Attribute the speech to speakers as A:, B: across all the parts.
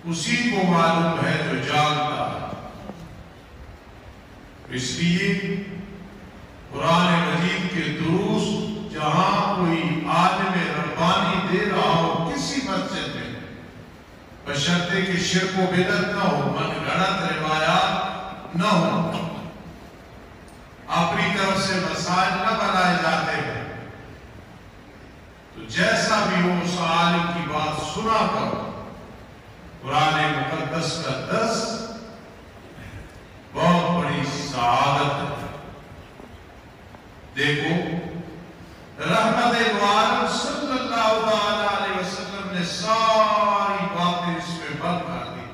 A: اسی کو معلوم ہے جو جانتا ہے۔ اس لیے قرآن مجید کے دروس جہاں کوئی عالم ربانی دے رہا ہو کسی مسجد میں، بشرطے کہ شرک و بدعت نہ ہو، من گھڑت روایات نہ ہو، اپنی طرف سے مسائل نہ بنائے جاتے ہیں، تو جیسا بھی ہو اس عالم کی بات سنا کرو۔ قرآن مقدس کا درس بہت بڑی سعادت ہے۔ دیکھو رحمت عالم صلی اللہ علیہ وسلم نے ساری باتیں اس میں بند کر دی۔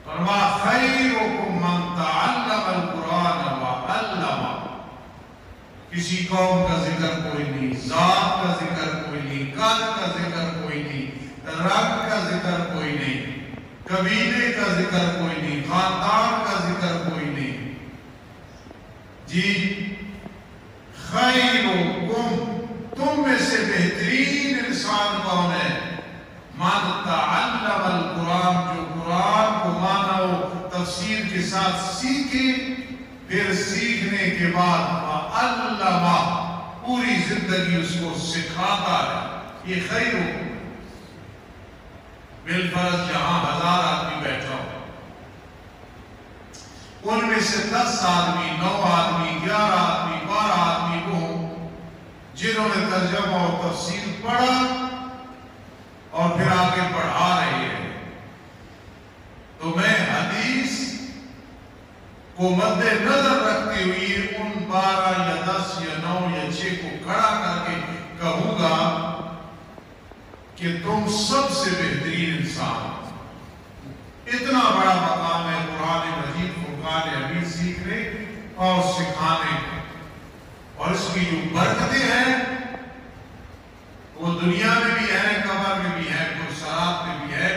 A: فرما خیرکم من تعلم القرآن وعلمہ۔ کسی قوم کا ذکر کوئی نہیں، ذات کا ذکر کوئی نہیں، قد کا ذکر کوئی نہیں، رنگ کا ذکر کوئی نہیں، قبیلے کا ذکر کوئی نہیں، خاندان کا ذکر کوئی نہیں۔ جی خیرکم، تم میں سے بہترین انسان کون ہے؟ من تعلم القرآن، جو قرآن کو مانا و تفسیر کے ساتھ سیکھے، پھر سیکھنے کے بعد وعلمہ، پوری زندگی اس کو سکھاتا ہے۔ یہ خیرکم۔ بالفرض جہاں 1000 آدمی بیٹھا ہو، ان میں سے 10 آدمی، 9 آدمی، 11 آدمی، 12 آدمی وہ ہوں جنہوں نے ترجمہ اور تفسیر پڑھا اور پھر آگے پڑھا رہے ہیں، تو میں حدیث کو مد نظر رکھتے ہوئے ان 12 یا 10 یا 9 یا 6 کو کھڑا کر کے کہوں گا کہ تم سب سے بہترین انسان۔ اتنا بڑا مقام ہے قرآن مجید فرقان حمید سیکھنے اور سکھانے، اور اس کی جو برکتیں ہیں وہ دنیا میں بھی ہے، قبر میں بھی ہے، پرسرات میں بھی ہے،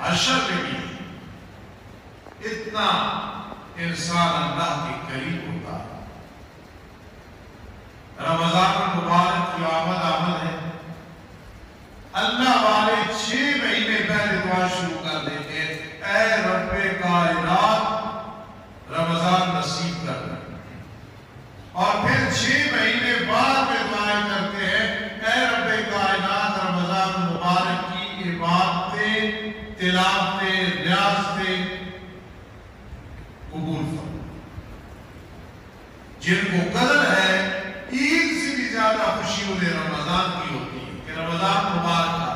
A: حشر میں بھی ہے۔ اتنا انسان اللہ کے قریب ہوتا ہے۔ رمضان المبارک کی آمد ہے، اللہ والے 6 مہینے پہلے دعا شروع کر دیتے ہیں، اے رب کائنات رمضان نصیب کرنا، اور پھر 6 مہینے بعد میں دعائیں کرتے ہیں، اے رب کائنات رمضان مبارک کی عبادتیں، تلاوتیں، ریاضتیں قبول فرما۔ جن کو قدر ہے عید سے بھی زیادہ خوشی انہیں رمضان کی ہوتی ہے کہ رمضان مبارک ہے،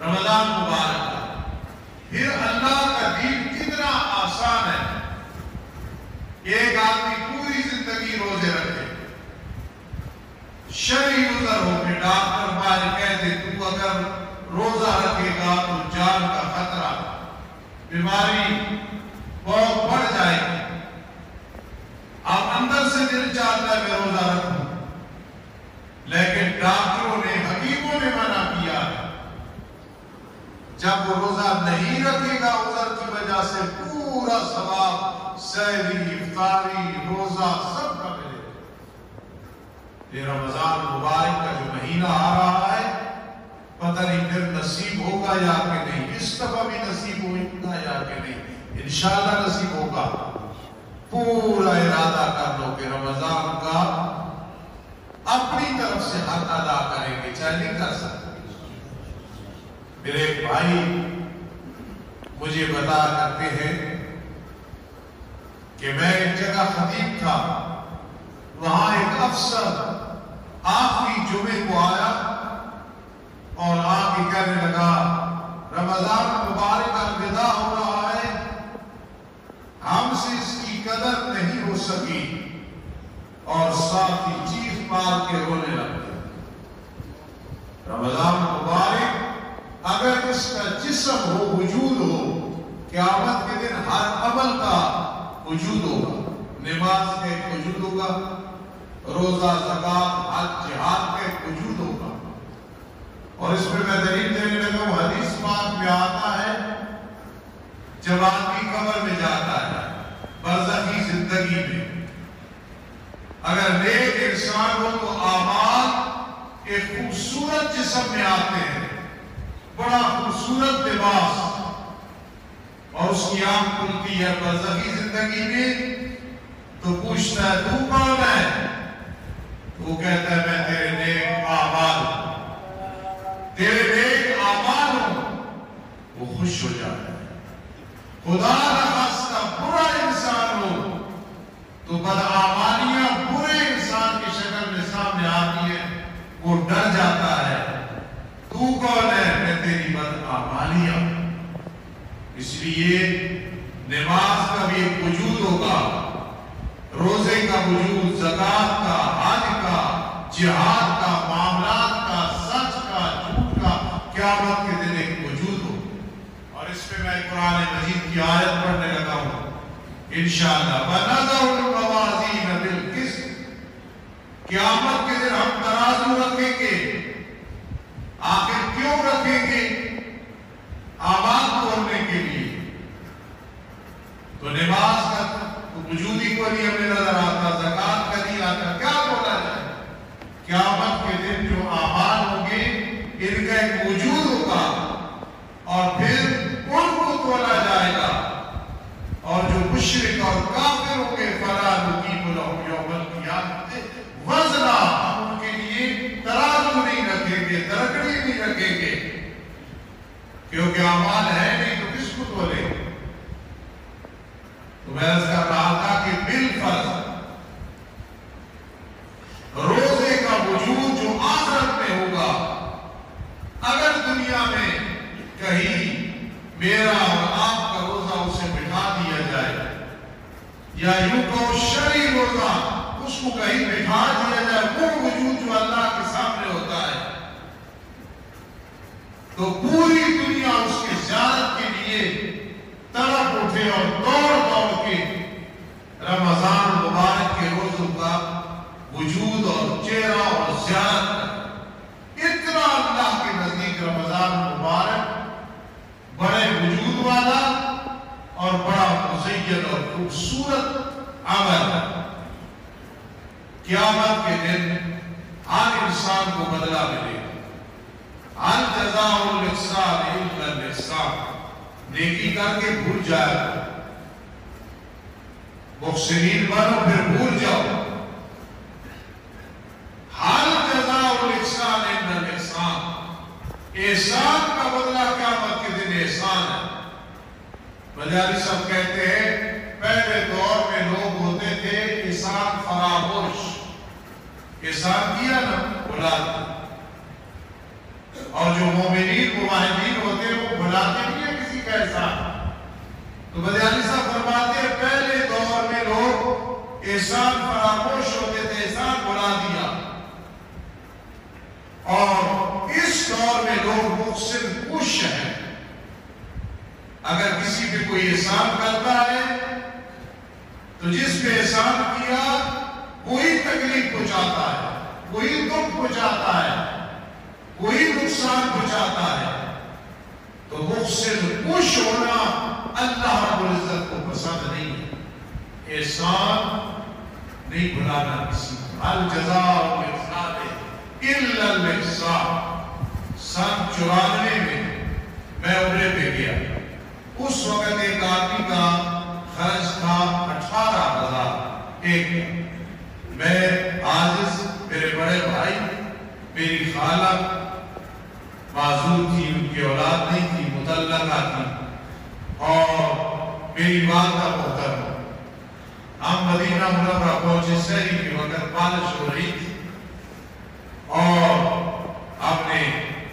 A: رمضان مبارک ہے۔ پھر اللہ کا دین کتنا آسان ہے، ایک آدمی پوری زندگی روزے رکھے، شرعی عذر ہو کہ ڈاکٹر باہر کہہ دے تو اگر روزہ رکھے گا تو جان کا خطرہ، بیماری بہت بڑھ جائے گی، اب اندر سے دل چاہتا ہے میں روزہ رکھوں، لیکن ڈاکٹروں نے، حکیموں نے منع کیا ہے، جب وہ روزہ نہیں رکھے گا عذر کی وجہ سے پورا ثواب سحری، افطاری، روزہ سب کا ملے گا۔ یہ رمضان مبارک کا جو مہینہ آ رہا ہے پتہ نہیں پھر نصیب ہوگا یا کہ نہیں، اس دفعہ بھی نصیب ہوگا یا کہ نہیں، انشاءاللہ نصیب ہوگا۔ پورا ارادہ کر لو کہ رمضان کا اپنی طرف سے حق ادا کریں گے، چاہے نہیں کر سکتے۔ میرے ایک بھائی مجھے بتا کرتے ہیں کہ میں ایک جگہ خطیب تھا، وہاں ایک افسر آخری جمعے کو آیا اور آ کے کہنے لگا رمضان مبارک الوداع ہو رہا ہے، ہم سے اس کی قدر نہیں ہو سکی، اور ساتھ ہی چیخ مار کے رونے لگے۔ رمضان مبارک اگر اس کا جسم ہو، وجود ہو، قیامت کے دن ہر عمل کا وجود ہوگا، نماز کا ایک وجود ہوگا، روزہ، زکات، حج، جہاد کا ایک وجود ہوگا۔ اور اس میں میں دلیل دینے لگا، وہ حدیث پاک میں آتا ہے جب آدمی قبر میں جاتا ہے برزخی زندگی میں، اگر نیک انسان ہو تو اعمال ایک خوبصورت جسم میں آتے ہیں، بڑا خوبصورت لباس، اور اس کی آنکھ کھلتی ہے برزخی زندگی میں، تو پوچھتا ہے تو کون ہے؟ وہ کہتا ہے میں تیرے نیک اعمال ہوں، تیرے نیک اعمال ہوں۔ وہ خوش ہو جاتا ہے۔ خدا نخواستہ برا انسان ہو تو بدعمالیاں برے انسان کی شکل میں سامنے آتی ہے، وہ ڈر جاتا ہے۔ تو کون ہے؟ میں تیری بدعمالیاں۔ اس لیے نماز کا بھی ایک وجود ہوگا، روزے کا وجود، زکوٰۃ کا، حج کا، جہاد کا، معاملات کا، سچ کا، جھوٹ کا، قیامت کے دن ایک وجود ہو۔ اور اس پہ میں قرآن مجید کی آیت پڑھنے لگا ہوں انشاءاللہ۔ وَنَضَعُ الْمَوَازِينَ بِالْقِسْطِ، قیامت کے دن ہم ترازو رکھیں گے۔ آخر کیوں رکھیں گے؟ اعمال توڑنے کے لیے۔ تو نماز کا تو وجودی کو نہیں ہمیں نظر آتا، زکوٰۃ کا نہیں آتا، کیا بولا جائے؟ قیامت کے دن جو اعمال ہوں گے ان کا ایک وجود ہوگا، اور پھر ان کو تولا جائے گا۔ اور جو مشرک اور کافر ہوں گے فَلَا نُقِيمُ لَهُمْ يَوْمَ الْقِيَامَةِ وَزْنًا، ہم ان کے لیے ترازو نہیں رکھیں گے، درکڑی نہیں رکھیں گے، کیونکہ اعمال ہے نہیں تو کس کو تولیں گے؟ تو میں عرض کر رہا تھا کہ بالفرض روزے کا وجود جو آخرت میں ہوگا، اگر دنیا میں کہیں میرا اور آپ کا روزہ اسے بٹھا دیا جائے، یا یوں کہو شرعی روزہ اس کو کہیں بٹھا دیا جائے، وہ وجود جو اللہ کے سامنے ہوتا ہے، تو پوری دنیا اس کی زیارت کے لیے تڑپ اٹھے اور دوڑ کے رمضان مبارک کے روزوں کا وجود اور چہرہ اور زیارت، اتنا اللہ کے نزدیک رمضان مبارک بڑے وجود والا اور بڑا مزین اور خوبصورت عمل۔ قیامت کے دن ہر انسان کو بدلہ ملے گا۔ ہر جزاء الاحسان الا الاحسان، نیکی کر کے بھول جائے، محسنین بنو پھر بھول جاؤ۔ ہر جزاء الاحسان الا الاحسان، احسان کا بدلہ قیامت کے دن احسان ہے۔ مجالی صاحب کہتے ہیں پہلے دور میں لوگ ہوتے تھے احسان فراموش، احسان کیا نا بھلا دیا، اور جو مومنین موحدین ہوتے ہیں وہ بھلاتے نہیں ہیں کسی کا احسان۔ تو مجالی صاحب فرماتے ہیں پہلے دور میں لوگ احسان فراموش ہوتے تھے، احسان بھلا دیا، اور اس دور میں لوگ محسن خوش ہیں۔ اگر کسی پہ کوئی احسان کرتا ہے تو جس پہ احسان کیا وہی تکلیف پہنچاتا ہے، وہی دکھ پہنچاتا ہے، وہی نقصان پہنچاتا ہے۔ تو محسن خوش ہونا اللہ رب العزت کو پسند نہیں ہے۔ احسان نہیں بھلانا کسی کو۔ الجزاء الاحسان الا الاحسان۔ سن 94 میں میں عمرے پہ گیا، اس وقت ایک آدمی کا خرچ تھا 18,000 ایک۔ میں عاجز، میرے بڑے بھائی، میری خالہ معذور تھی، ان کی اولاد نہیں تھی، مطلقہ تھی، اور میری والدہ محترمہ۔ ہم مدینہ منورہ پہنچے، سحری کے وقت بارش ہو رہی تھی، اور ہم نے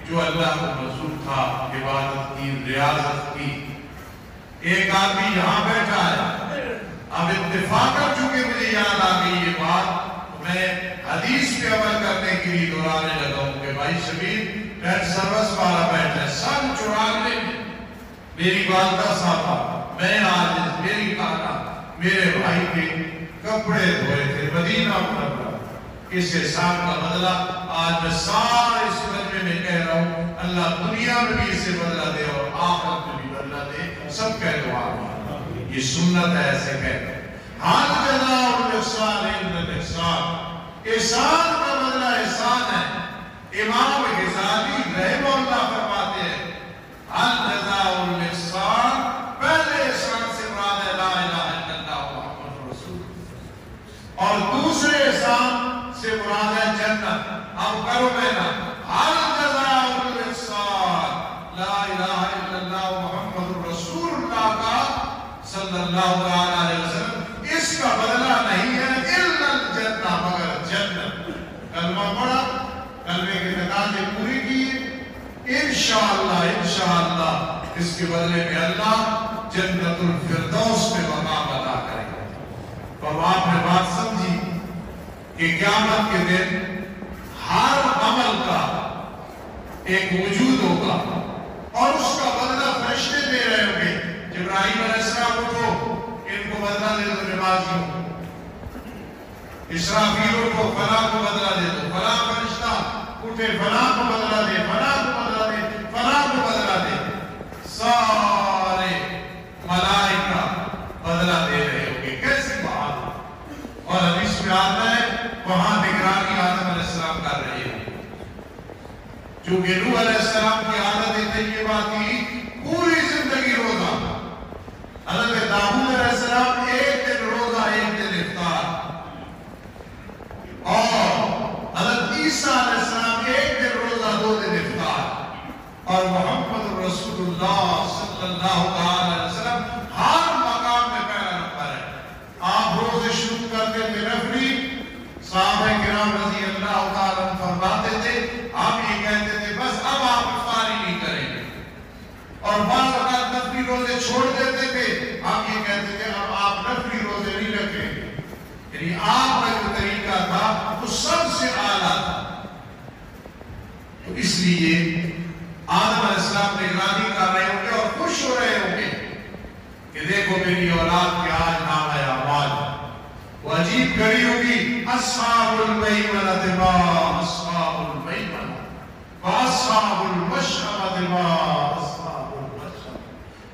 A: جو اللہ کو منظور تھا عبادت کی، ریاضت کی۔ ایک آدمی یہاں بیٹھا ہے، اب اتفاق کر چکے مجھے یاد آ گئی یہ بات، میں حدیث پہ عمل کرنے کے لیے دہرانے لگا ہوں کہ بھائی شبیر ریڈ سروس والا بیٹھا ہے۔ سن 94 میں میری والدہ صاحبہ، میں عاجز، میری خالہ، میرے بھائی کے کپڑے دھوئے تھے مدینہ منورہ۔ اس احسان کا بدلہ آج میں سارے اس مجمع میں کہہ رہا ہوں، اللہ دنیا میں بھی اسے بدلہ دے اور آخرت میں بھی بدلہ دے۔ سب کہہ دو آمین۔ یہ سنت ہے، ایسے کہتے ہیں حال جزاء الاحسان الا الاحسان۔ احسان کا بدلہ احسان ہے۔ امام غزالی رحمہ اللہ فرماتے ہیں حال جزاء الاحسان، پہلے احسان سے مراد ہے لا الہ الا اللہ محمد رسول اللہ۔ اب کرو محنت. حل جزاء الاحسان لا الہ الا اللہ محمد رسول اللہ کا صلی اللہ علیہ وسلم. اس کا بدلہ نہیں ہے الا الجنہ مگر جنت. کلمہ پڑھا, کلمے کی تقاضے پوری کیے, انشاءاللہ اس کے بدلے میں اللہ جنت الفردوس میں مقام عطا کرے گا. تو آپ نے بات سمجھی کہ قیامت کے دن ہر عمل کا ایک وجود ہوگا اور اس کا بدلہ فرشتے دے رہے ہوں گے. جبرائیل علیہ السلام اٹھو, ان کو بدلہ دے دو نمازیوں. اسرافیل کو فلاں کو بدلہ دے دو, فلاں فرشتہ اٹھے فلاں کو بدلہ دے, فلاں کو بدلہ دے, فلاں کو بدلہ دے. سارے ملائکہ بدلہ دے رہے ہوں گے. کیسی بات. اور حدیث میں آتا ہے وہاں نگرانی آدم علیہ السلام کر رہے ہیں. چونکہ نوح علیہ السلام کی عادت یہ بات تھی پوری زندگی روزہ. حضرت داؤد علیہ السلام ایک دن روزہ ایک دن افطار, اور حضرت عیسیٰ علیہ السلام ایک دن روزہ دو دن افطار, اور محمد رسول اللہ صلی اللہ علیہ وسلم ہر مقام میں پہلا نمبر ہے. آپ روزے شروع کرتے تھے نفلی, صحابہ کرام رضی اللہ تعالیٰ فرماتے تھے ہم یہ کہتے تھے بس اب آپ افطاری نہیں کریں گے, اور بعض اوقات نفلی روزے چھوڑ دیتے تھے, ہم یہ کہتے تھے اب آپ نفلی روزے نہیں رکھیں گے. یعنی آپ کا جو طریقہ تھا وہ سب سے اعلیٰ تھا. تو اس لیے آدم علیہ السلام نگرانی کر رہے ہوں گے اور خوش ہو رہے ہوں گے کہ دیکھو میری اولاد کے آج نام ہے اعمال. وہ عجیب گھڑی ہوگی, اصحاب المیمنۃ ما اصحاب المیمنہ واصحاب المشأمۃ ما اصحاب المشأمہ.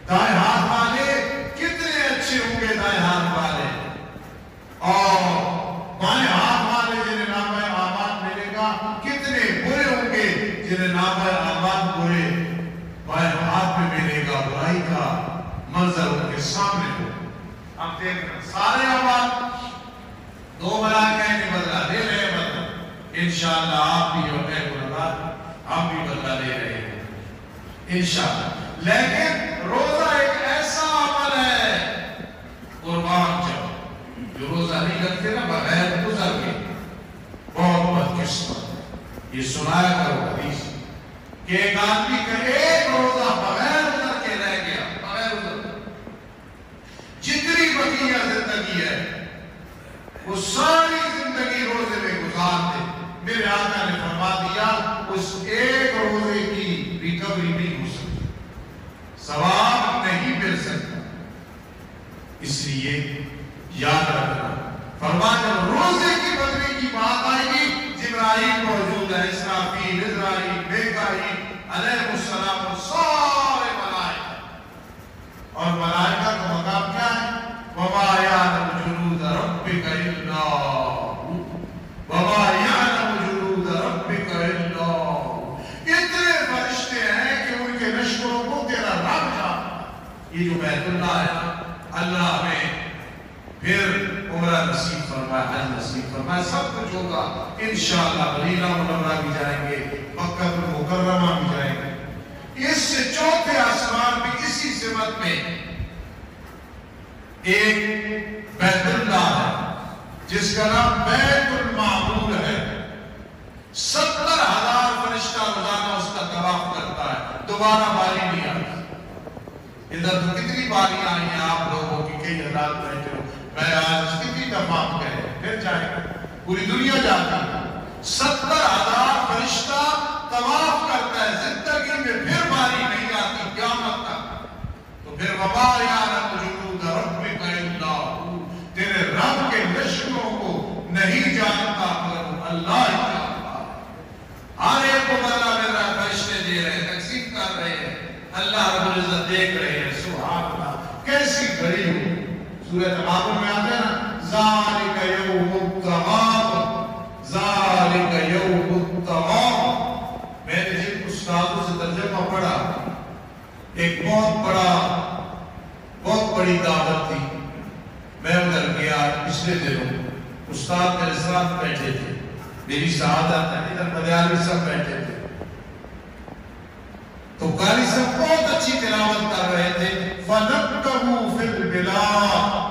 A: دائیں ہاتھ والے کتنے اچھے ہوں گے دائیں ہاتھ والے, اور بائیں ہاتھ والے جنہیں نام اعمال ملے گا کتنے برے ہوں گے جنہیں نام اعمال برے. بائیں ہاتھ میں ملے گا برائی کا منظر ان کے سامنے ہو. ہم دیکھ رہے ہیں سارے اعمال دو ملائکہ نے بدلہ دے رہے ہیں. بدلہ انشاءاللہ آپ بھی اور میں گناہگار ہم بھی بدلہ لے رہے ہیں انشاءاللہ. لیکن روزہ ایک ایسا عمل ہے قربان جاؤ, جو روزہ نہیں رکھتے نا بغیر گزر کے بہت بدقسمت. یہ سنایا کرو حدیث کہ ایک آدمی کا ایک روزہ بغیر گزر کے رہ گیا, بغیر گزر جتنی بقیہ زندگی ہے وہ ساری زندگی روزے میں گزار دے. میرے آقا نے فرما دیا اس ایک روزے کی ریکوری نہیں ہو سکتی, ثواب نہیں مل سکتا. اس لیے یاد رکھنا, فرمایا روزے کی بدلے کی بات آئے گی جبرائیل موجود ہے, اسرافیل, عزرائیل, میکائیل علیہ السلام اور سارے ملائکہ. اور ملائکہ کا مقام کیا ہے؟ وَمَا يَعْلَمُ جُنُودَ رَبِّكَ إِلَّا هُوَ وَمَا يَعْلَمُ جُنُودَ رَبِّكَ إِلَّا هُوَ. اتنے فرشتے ہیں کہ ان کے لشکروں کو تیرا رب جانتا. یہ جو بیت اللہ ہے, اللہ ہمیں پھر عمرہ نصیب فرمائے, حج نصیب فرمائے, سب کچھ ہوگا انشاءاللہ. مدینہ منورہ بھی جائیں گے, مکہ المکرمہ بھی جائیں گے. اس سے چوتھے آسمان بھی اسی سمت میں ایک بیت اللہ ہے جس کا نام بیت المعمور ہے. 70,000 فرشتہ روزانہ اس کا طواف کرتا ہے, دوبارہ باری نہیں آتی. ادھر تو کتنی باری آئی ہیں آپ لوگوں کی, کئی ہزار بیٹھے ہو, میں آج کتنی دفعہ کہے پھر جائے گا, پوری دنیا جاتی ہے. 70,000 فرشتہ طواف کرتا ہے زندگی میں, پھر باری نہیں آتی قیامت تک. تو پھر وَمَا يَعْلَمُ جُنُودَ رَبِّكَ إِلَّا هُوَ. تیرے رب کے لشکروں کو نہیں جانتا مگر اللہ ہی جانتا. ہر ایک کو بدلہ مل رہا ہے, فرشتے دے رہے ہیں, تقسیم کر رہے ہیں, اللہ رب العزت دیکھ رہے ہیں. سبحان اللہ, کیسی گھڑی ہو. سورۃ تغابن میں آتے ہیں نا, ذَلِكَ يَوْمُ التَّغَابُنِ ذَلِكَ يَوْمُ التَّغَابُنِ. میں نے جن استادوں سے ترجمہ پڑھا, ایک بہت بڑی دعوت تھی. میں ادھر گیا پچھلے دنوں, استاد میرے ساتھ بیٹھے تھے, میری سعادت ہے. ادھر مدیالوی سب بیٹھے تھے تو قاری صاحب بہت اچھی تلاوت کر رہے تھے. فَنَبْتَهُ فِي الْبِلَادِ.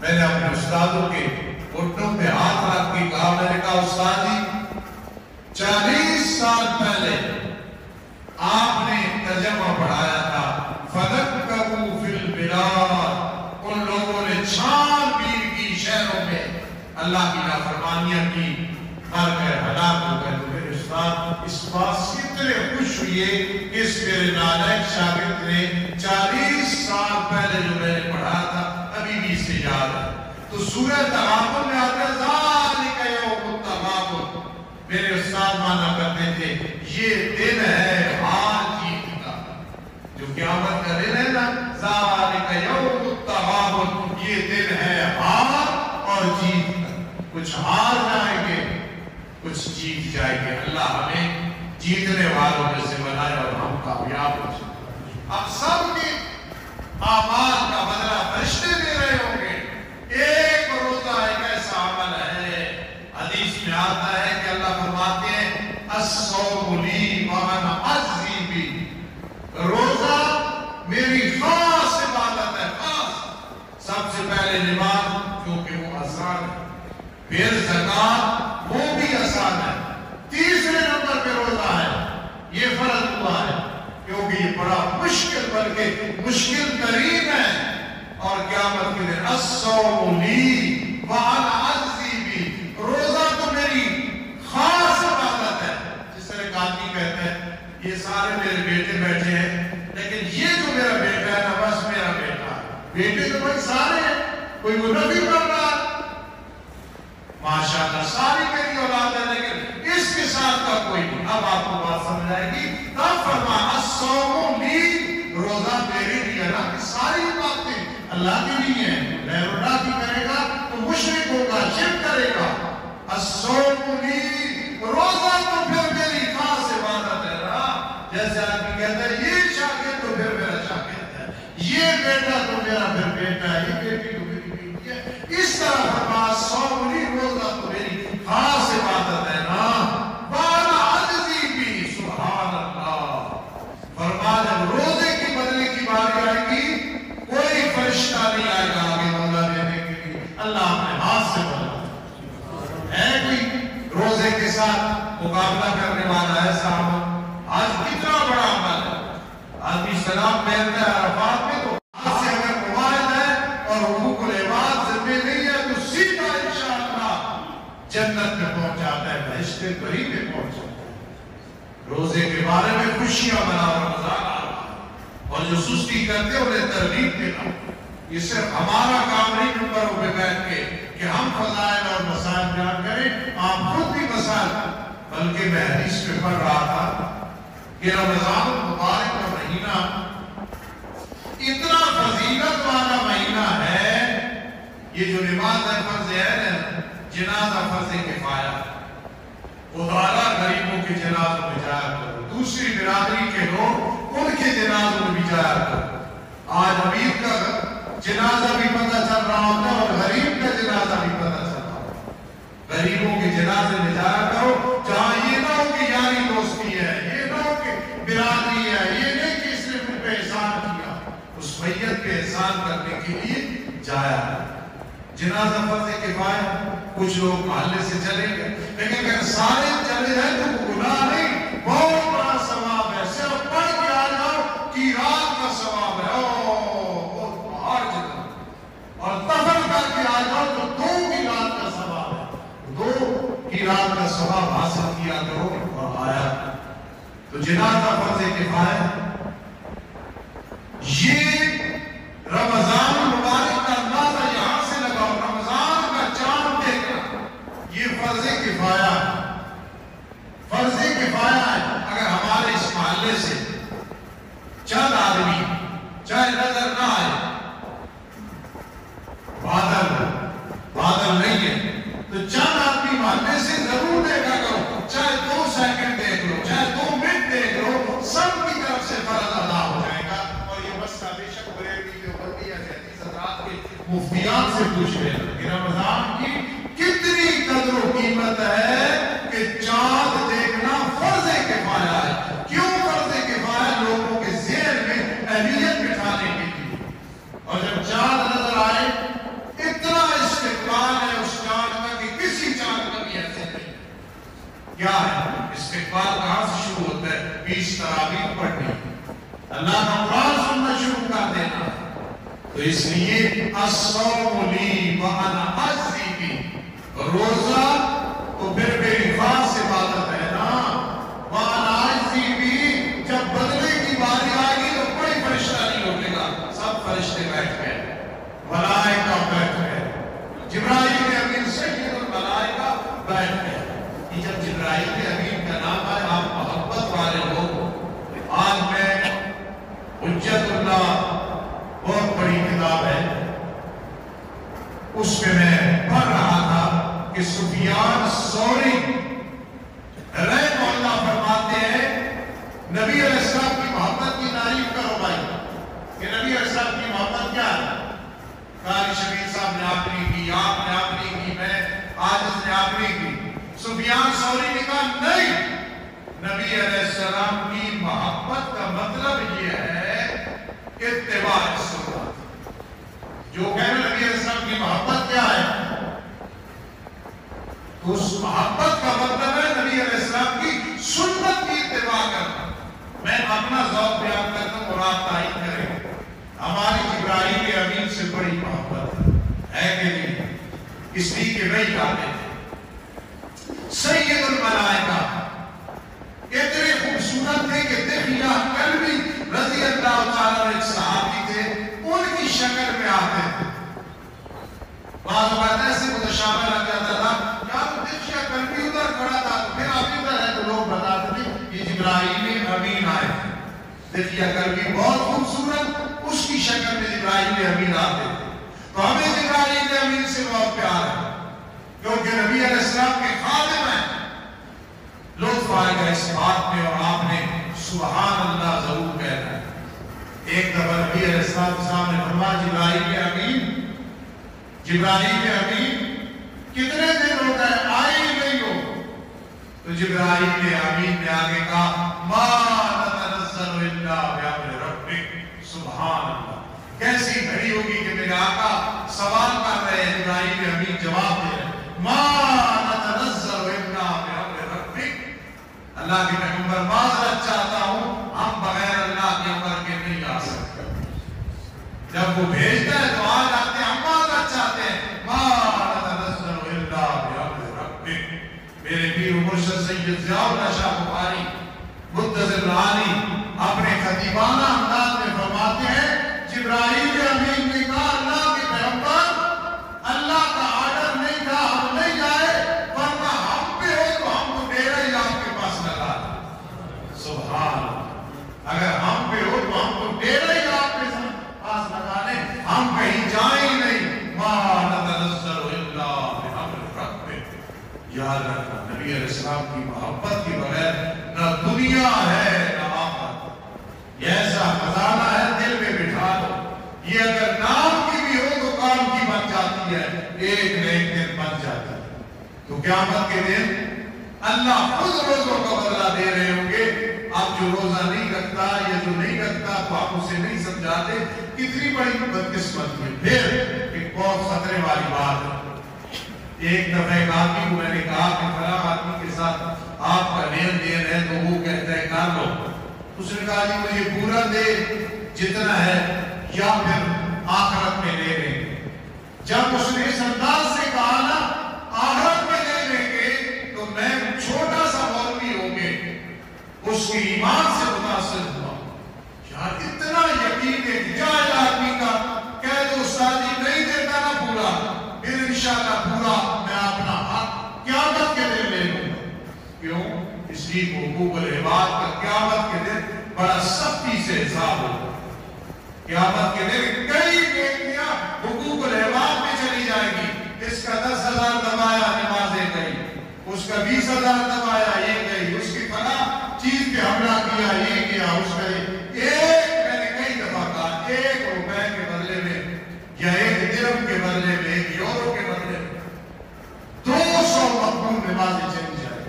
A: میں نے اپنے استادوں کے گھٹنوں پہ ہاتھ رکھ کے کہا, میں نے کہا استاد جی 40 سال پہلے آپ نے ترجمہ پڑھایا تھا فَنَبْتَهُ فِي الْبِلَادِ. ان لوگوں نے چھان بین کی شہروں میں اللہ کی نافرمانیاں کی, مر گئے, ہلاک ہو گئے. تو میرے استاد اس بات سے اتنے خوش ہوئے کہ اس میرے نالائق شاگرد نے 40 سال پہلے جو میں نے پڑھا تھا ابھی بھی اسے یاد ہے. تو سورہ تغابن میں آتا ہے ذالک یوم التغابن. میرے استاد مانا کرتے تھے یہ دن ہے ہار جیت کا, جو قیامت کا دن ہے نا, ذالک یوم التغابن, یہ دن ہے ہار اور جیت کا. کچھ ہار جائیں گے, کچھ جیت جائیں گے. اللہ ہمیں جیتنے والوں میں سے بنائے اور ہم کامیاب ہو جائیں. اب سب کے اعمال کا بدلہ فرشتے دے رہے ہوں گے. ایک روزہ ایک ایسا عمل ہے, حدیث میں آتا ہے کہ اللہ فرماتے ہیں الصوم لی وانا اجزی بی. روزہ میری خاص عبادت ہے, خاص. سب سے پہلے نماز کیونکہ وہ آسان ہے, پھر زکات وہ بھی آسان ہے, تیسرے نمبر پہ روزہ ہے. یہ فرض ہوا ہے کیونکہ یہ بڑا مشکل بلکہ مشکل ترین ہے. اور قیامت کے دن الصوم لی وانا اجزی بی. روزہ تو میری خاص عبادت ہے. جس طرح قاضی کہتے ہیں یہ سارے میرے بیٹے بیٹھے ہیں لیکن یہ جو میرا بیٹا ہے نا بس میرا بیٹا ہے. بیٹے تو بھائی سارے ہیں, کوئی نبی بن رہا ہے ماشاءاللہ, ساری میری اولاد ہے لیکن اس کے ساتھ کا کوئی نہیں. اب آپ کو بات سمجھ آئے گی. تب فرمایا الصوم لی, روزہ میری بھی ہے نا, ساری باتیں اللہ کی نہیں ہے. غیر اللہ کی کرے گا تو مشرک ہوگا, شرک کرے گا. الصوم لی, روزہ تو پھر میری خاص عبادت ہے نا. جیسے آدمی کہتا ہے یہ شاگرد تو پھر میرا شاگرد ہے, یہ بیٹا تو میرا پھر بیٹا ہے, یہ بیٹی تو میری بیٹی ہے. اس طرح فرمایا الصوم لی, روزہ تو میری خاص عبادت ہے نا. وانا اجزی بی. سبحان اللہ. فرمایا جب روزے کی بدلے کی باری آئے گی کوئی فرشتہ نہیں آئے گا آگے بدلہ دینے کے لیے. اللہ اپنے ہاتھ سے بدلہ ہے. کوئی روزے کے ساتھ مقابلہ کرنے والا ایسا عمل آج کتنا بڑا عمل ہے. آدمی سلام پھیرتا ہے عرفات میں تو ہاتھ سے اگر موبائل ہے اور حقوق العباد ذمہ نہیں ہے تو سیدھا انشاءاللہ جنت میں پہنچ جاتا ہے, بہشت بری میں پہنچ جاتا ہے. روزے کے بارے میں خوشیاں مناؤ, رمضان آ رہا ہے, اور جو سستی کرتے انہیں ترغیب دینا. یہ صرف ہمارا کام نہیں ممبروں پہ بیٹھ کے کہ ہم فضائل اور مسائل بیان کریں, آپ خود بھی مسائل. بلکہ میں حدیث میں پڑھ رہا تھا کہ رمضان المبارک کا مہینہ اتنا فضیلت والا مہینہ ہے. یہ جو نماز ہے فرض ہے, جنازہ فرض کفایہ, ادارہ غریبوں کے جنازوں میں جایا کرو, دوسری برادری کے لوگ ان کے جنازوں میں بھی جایا کرو. آج امیر کا جنازہ بھی پتہ چل رہا ہوتا ہے اور غریب کا جنازہ بھی پتہ چل رہا ہوتا ہے. غریبوں کے جنازے میں جایا کرو, جہاں یہ نہ ہو کہ یاری دوستی ہے, یہ نہ ہو کہ برادری ہے, یہ نہیں کہ اس نے مجھ پہ احسان کیا. اس میت پہ احسان کرنے کے لیے جایا. جنازہ فرض کفایہ, کچھ لوگ محلے سے چلے گئے لیکن اگر سارے چلے جائیں تو وہ گناہ نہیں, بہت بڑا ثواب ہے. صرف پڑھ کے آ جاؤ کی رات کا ثواب ہے, بہت پہاڑ جتنا. اور دفن کر کے آ جاؤ تو 2 کی رات کا ثواب ہے, 2 کی رات کا ثواب حاصل کیا کرو. اور آیا تو جنازہ فرض کفایہ, یہ رمضان المبارک کا اندازہ یہاں سے لگاؤ. رمضان کا چاند دیکھنا یہ فرض کفایہ ہے, فرض کفایہ ہے. اگر ہمارے اس محلے سے چند آدمی چاہے نظر نہ آئے, بادل نہیں ہے تو چند آدمی محلے سے ضرور دیکھا کرو, چاہے 2 سیکنڈ دیکھ لو, چاہے 2 منٹ دیکھ لو, سب کی طرف سے فرض ادا ہو جائے گا. اور یہ مسئلہ بے شک بریلوی جو بندی ہے حضرات کے مفتیان سے پوچھ رہے ہیں کہ رمضان کی کتنی قدر و قیمت ہے. کیا ہے؟ استقبال کہاں سے شروع ہوتا ہے؟ 20 تراویح پڑھنی، اللہ کا قرآن سننا شروع کر دینا. تو اس لیے الصوم لی وانا اجزی بی، روزہ تو پھر میری خاص عبادت ہے نا. وانا اجزی بی، جب بدلے کی باری آئے گی تو کوئی فرشتہ نہیں روکے گا، سب فرشتے بیٹھ گئے، ملائکہ بیٹھ گئے، جبرائیل امین سید الملائکہ بیٹھ گئے. کہ جب جبرائیل امین کا نام ہے، آپ محبت والے ہو. آج میں حجت اللہ بہت بڑی کتاب ہے، اس میں میں پڑھ رہا تھا کہ سفیان ثوری رحمہ اللہ فرماتے ہیں نبی علیہ السلام کی محبت کی تعریف کرو بھائی، کہ نبی علیہ السلام کی محبت کیا ہے. قاری شبیر صاحب نے آپ نے کی، آپ نے آپ نے کی، میں عاجز نے آپ نے کی. سفیان ثوری نے کہا نہیں، نبی علیہ السلام کی محبت کا مطلب یہ ہے اتباع سنت. جو کہنے نبی علیہ السلام کی محبت کیا ہے، تو اس محبت کا مطلب ہے نبی علیہ السلام کی سنت کی اتباع کرنا. میں اپنا ذوق بیان کرتا ہوں اور آپ تائید کریں. ہماری جبرائیل امین سے بڑی محبت ہے کہ نہیں؟ اس لیے کہ وہی کہتے تھے سید الملائکہ اتنے خوبصورت تھے کہ دحیہ کلبی رضی اللہ تعالیٰ ایک صحابی تھے، ان کی شکل میں آتے تھے. بعض اوقات ایسے متشابہ لگ جاتا تھا، کیا تو دحیہ کلبی ادھر کھڑا تھا تو پھر آپ ادھر ہے، تو لوگ بتاتے تھے یہ جبرائیل امین آئے تھے. دحیہ کلبی بہت خوبصورت، اس کی شکل میں جبرائیل امین آتے تھے. تو ہمیں جبرائیل امین سے بہت پیار ہے کیونکہ نبی علیہ السلام کے خادم ہیں. لطف آئے گا اس بات میں، اور آپ نے سبحان اللہ ضرور کہنا ہے. ایک دفعہ نبی علیہ السلام نے فرمایا جبرائیل امین، جبرائیل امین کتنے دن ہو گئے آئے ہی نہیں ہو. تو جبرائیل امین نے آگے کہا ما نتنزل الا بامر ربک. سبحان اللہ، کیسی گھڑی ہوگی کہ میرے آقا سوال کر رہے ہیں، جبرائیل امین جواب دے رہے ہیں ما نتنزل الا بامر ربک. اللہ کے پیغمبر معذرت چاہتا ہوں، ہم بغیر اللہ کے امر کے نہیں آ سکتے. جب وہ بھیجتا ہے تو آ جاتے ہیں، ہم معذرت چاہتے ہیں ما نتنزل الا بامر ربک. میرے پیر مرشد سید ضیاء اللہ شاہ بخاری مدثر العالی اپنے خطیبانہ انداز میں فرماتے ہیں جبرائیل امین نے کہا اللہ کے پیغمبر، اللہ کا آرڈر نہیں تھا ہم نہیں جائے، ورنہ ہم پہ ہو تو ہم کو ڈیرا ہی آپ کے پاس لگا دیں. سبحان، اگر ہم پہ ہو تو ہم کو ڈیرا ہی آپ کے پاس لگا دیں، ہم کہیں جائیں ہی نہیں. ما نتنزل الا بامر ربک. یاد رکھنا نبی علیہ السلام کی محبت کے بغیر نہ دنیا ہے نہ آخرت. یہ ایسا خزانہ ہے، دل میں بٹھا دو. یہ اگر نام کی بھی ہو تو کام کی بن جاتی ہے، ایک نہ ایک دن بن جاتی ہے. تو قیامت کے دن اللہ خود روزوں کا بدلہ دے رہے ہوں گے. اب جو روزہ نہیں رکھتا یا جو نہیں رکھتا تو آپ اسے نہیں سمجھاتے، کتنی بڑی بدقسمتی ہے. پھر ایک بہت خطرے والی بات ہے. ایک دفعہ ایک آدمی کو میں نے کہا کہ فلاں آدمی کے ساتھ آپ کا لین دین ہے تو وہ کہتا ہے کر لو. اس نے کہا جی مجھے پورا دے جتنا ہے یا پھر آخرت میں لے لیں گے. جب اس نے اس انداز سے کہا نا آخرت میں لے لیں گے تو میں چھوٹا سا مولوی ہو کے اس کی ایمان سے متاثر ہوا. یار اتنا یقین ہے جائز آدمی کا کہہ دو استاد جی نہیں دیتا نا پورا، پھر انشاءاللہ پورا میں اپنا حق قیامت کے دن لے لوں گا. کیوں؟ اس لیے حقوق العباد کا قیامت کے دن بڑا سختی سے حساب ہوگا. قیامت کے دن کئی نیکیاں حقوق العباد میں چلی جائے گی. اس کا 10,000 دبایا نمازیں گئی، اس کا 20,000 دبایا یہ گئی، اس کی فلاں چیز پہ حملہ کیا یہ کیا، اس کا ایک میں نے کئی دفعہ کہا 1 روپے کے بدلے میں یا 1 درہم کے بدلے میں 1 یورو کے بدلے میں 200 مقبول نمازیں چلی جائے.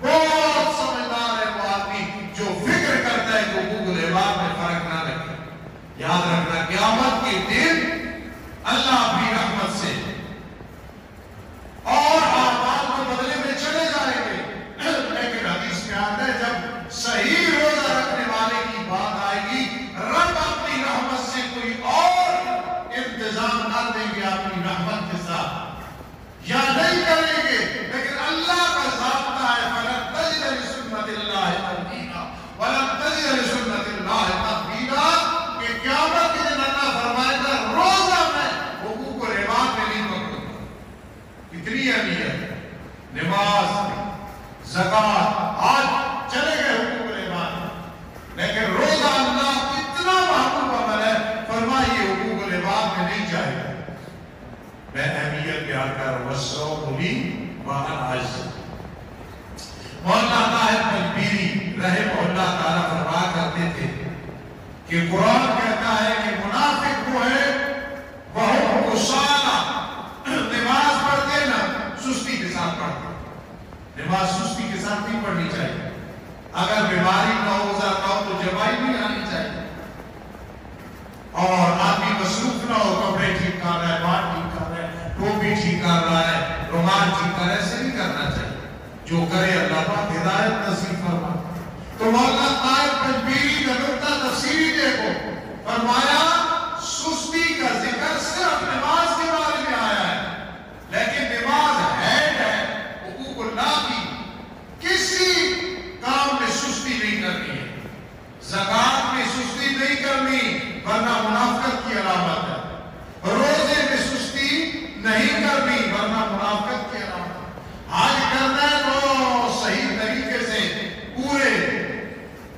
A: بہت سمجھدار ہے وہ آدمی جو فکر کرتا ہے کہ حقوق العباد میں فرق نہ رکھے. یاد رکھنا قیامت کے دن اللہ اپنی رحمت سے اور اعمال کو بدلے میں چلے جائے گا. انتظام کر دیں گے اپنی رحمت کے ساتھ یا نہیں کریں گے، لیکن اللہ کا ضابطہ ہے فَلَن تَجِدَ لِسُنَّتِ اللَّهِ تَبْدِيلًا وَلَن تَجِدَ لِسُنَّتِ اللَّهِ تَبْدِيلًا کہ قیامت کے دن اللہ فرمائے گا روزہ میں حقوق و العباد میں نہیں پکڑوں گا۔ کتنی اہمیت، نماز، زکوٰۃ، آج چلے گئے حقوق العباد، لیکن روزہ اللہ اتنا محبوب عمل ہے، فرمائیے حقوق العباد میں نہیں جائے گا۔ میں اہمیت بیان کر رہا ہوں وَالصَّوْمُ لِي وَأَنَا أَجْزِي۔ مولانا طاہر پنجبیری رحمہ اللہ تعالیٰ فرمایا کرتے تھے کہ قرآن کہتا ہے کہ منافق وہ ہے وَهُمْ كُسَالَىٰ، نماز پڑھتے نا سستی کے ساتھ پڑھتے، نماز سستی کے ساتھ نہیں پڑھنی چاہیے۔ اگر بیماری کا ہو تو جوائی بھی آنی چاہیے، اور آدمی مصروف نہ ہو، کپڑے ٹھیک کر رہا ہے، بال ٹھیک کر رہا ہے، ٹوپی ٹھیک کر رہا ہے، رومال ٹھیک کر رہا ہے، ایسے نہیں کرنا چاہیے۔ جو کرے اللہ پاک ہدایت نصیب فرمائے۔ تو مولانا طاہر پنجبیری کا نقطہ تفسیری دیکھو، فرمایا سستی کا ذکر صرف نماز کے بارے میں آیا ہے، لیکن نماز ہے حقوق اللہ کی، کسی کام میں سستی نہیں کرنی ہے، زکوٰۃ میں سستی نہیں کرنی ورنہ منافقت کی علامت ہے، روزے میں سستی نہیں کرنی ورنہ منافقت کی علامت ہے۔ حج کرنا ہے تو صحیح طریقے سے پورے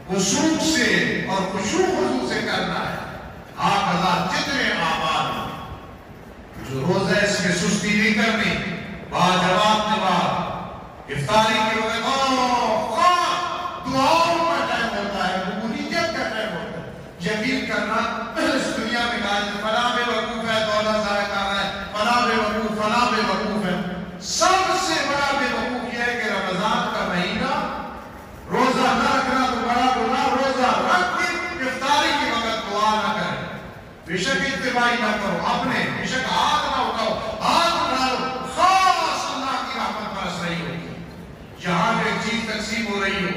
A: وثوق سے اور خشوع خضوع سے کرنا ہے۔ آپ جتنے اعمال جو روزہ ہے اس میں سستی نہیں کرنی، باجواب نماز، افطاری کے وقت دعاؤں کا ٹائم ہوتا ہے، قبولیت کا ٹائم ہوتا ہے، یقین کرنا اس دنیا میں کہا ہے فلاں بے وقوف ہے، دولت ضائع کر رہا ہے، فلاں بے وقوف، فلاں بے وقوف ہے۔ سب سے بڑا بے وقوف یہ ہے کہ رمضان کا مہینہ روزہ نہ رکھنا تو بڑا گناہ، روزہ رکھ کے افطاری کے وقت دعا نہ کرے، بے شک اتباعی نہ کرو، اپنے بے شک ہاتھ نہ اٹھاؤ، ہاتھ اٹھاؤ، خاص اللہ کی رحمت برس رہی ہوگی۔ جہاں پہ ایک چیز تقسیم ہو رہی ہو،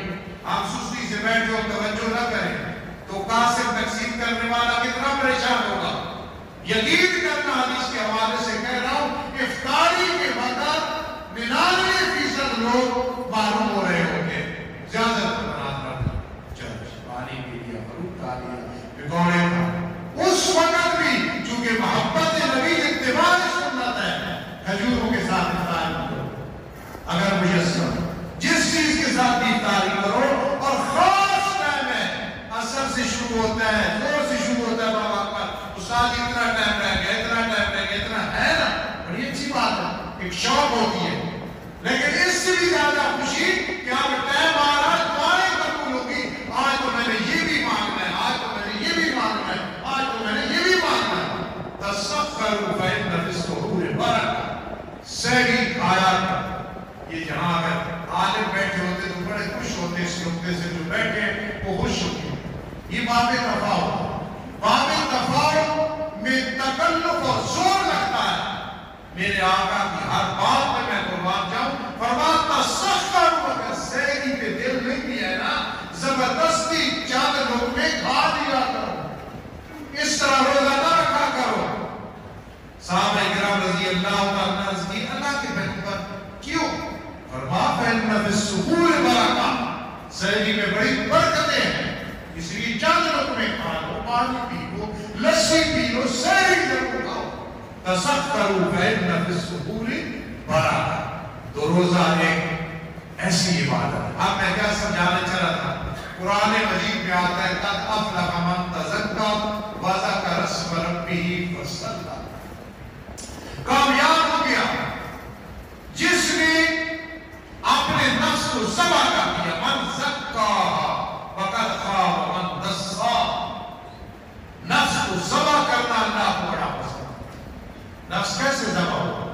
A: آپ سستی سے بیٹھ جاؤ، توجہ نہ کریں تو قاسم تقسیم کرنے والا کتنا پریشان ہوگا۔ یقین کرنا حدیث کے حوالے سے کہہ رہا ہوں، افطاری کے وقت 99% لوگ معلوم ہو رہے ہوتے ہیں، زیادہ پانی پی لیا، فروٹ کھا لیا، پکوڑے کھا، اس وقت بھی چونکہ محبت نبی اتباع سنت ہے، کھجوروں کے ساتھ افطاری کرو اگر میسر، جس چیز کے ساتھ بھی افطاری کرو، اور خاص ٹائم ہے، اثر سے شروع ہوتا ہے، زور سے شروع ہوتا ہے، بابا اکبر استاد اتنا ٹائم رہ گیا، اتنا ٹائم رہ گیا، اتنا ہے نا، بڑی اچھی بات ہے، ایک شوق ہوتی ہے، لیکن اس سے بھی زیادہ خوشی کہ آپ ٹائم آ رہا ہے، دعائیں قبول ہوگی، آج تو میں نے یہ بھی مانگنا ہے، آج تو میں نے یہ بھی مانگنا ہے، آج تو میں نے یہ بھی مانگنا ہے۔ تَصَفَّرُوا فَإِنَّ فِي السُّحُورِ بَرَكَةً، سحری کھایا کر۔ یہ جہاں اگر عالم بیٹھے ہوتے تو بڑے خوش ہوتے، اس نقطے سے جو بیٹھے وہ خوش ہوتے۔ یہ باب تفاوت، باب تفاوت میں تکلف اور زور لگتا ہے۔ میرے آقا کی ہر بات میں میں قربان جاؤں، فرماتا سخت کروں، اگر سحری پہ دل نہیں بھی ہے نا، زبردستی چند لقمے کھا دیا کرو، اس طرح روزہ نہ رکھا کرو۔ صحابہ کرام رضی اللہ عنہ عرض کی اللہ کے پیغمبر کیوں؟ فرمایا فإن فی السحور برکۃ، سحری میں بڑی برکتیں ہیں، اس لیے چند لقمے کھا لو، پانی پی لو، لسی پی لو، سحری ضرور کھاؤ۔ تَصَفَّرُوا فَإِنَّ فِي السُّحُورِ بَرَكَةً، تو روزہ ایک ایسی عبادت۔ اب میں کیا سمجھانے چلا تھا، قرآن مجید میں آتا ہے قَدْ أَفْلَحَ مَن تَزَكَّىٰ وَذَكَرَ اسْمَ رَبِّهِ فَصَلَّىٰ، کامیاب ہو گیا جس نے اپنے نفس کو ذبح کر دیا، من زکاها فقد خاب من دساها، نفس کو ذبح کرنا اللہ کو بڑا پسند۔ نفس کیسے ذبح ہوا؟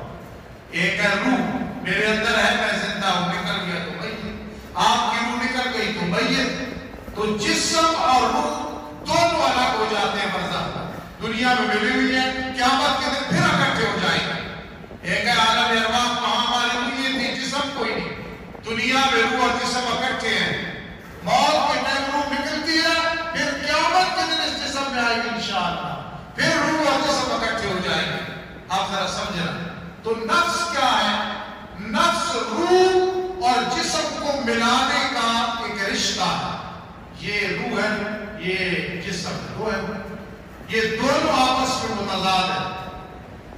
A: ایک ہے روح میرے اندر ہے، میں زندہ ہوں، نکل گیا تو میت، آپ کی روح نکل گئی تو میت، تو جسم اور روح دونوں الگ ہو جاتے ہیں برزخ، دنیا میں ملی ہوئی ہے، قیامت کے دن پھر اکٹھے ہو جائیں گے۔ ایک ہے عالم ارواح، وہاں ہماری روح یہ تھی، جسم کوئی نہیں، دنیا میں روح اور جسم اکٹھے ہیں، موت کے ٹائم روح نکلتی ہے، پھر قیامت کے دن اس جسم میں آئے گی انشاءاللہ، پھر روح اور کے سب اکٹھے ہو جائیں گے. آپ ذرا سمجھنا. تو نفس کیا ہے؟ نفس روح اور جسم کو ملانے کا ایک رشتہ ہے. یہ روح ہے، یہ جسم روح ہے، یہ دونوں آپس میں متضاد ہیں.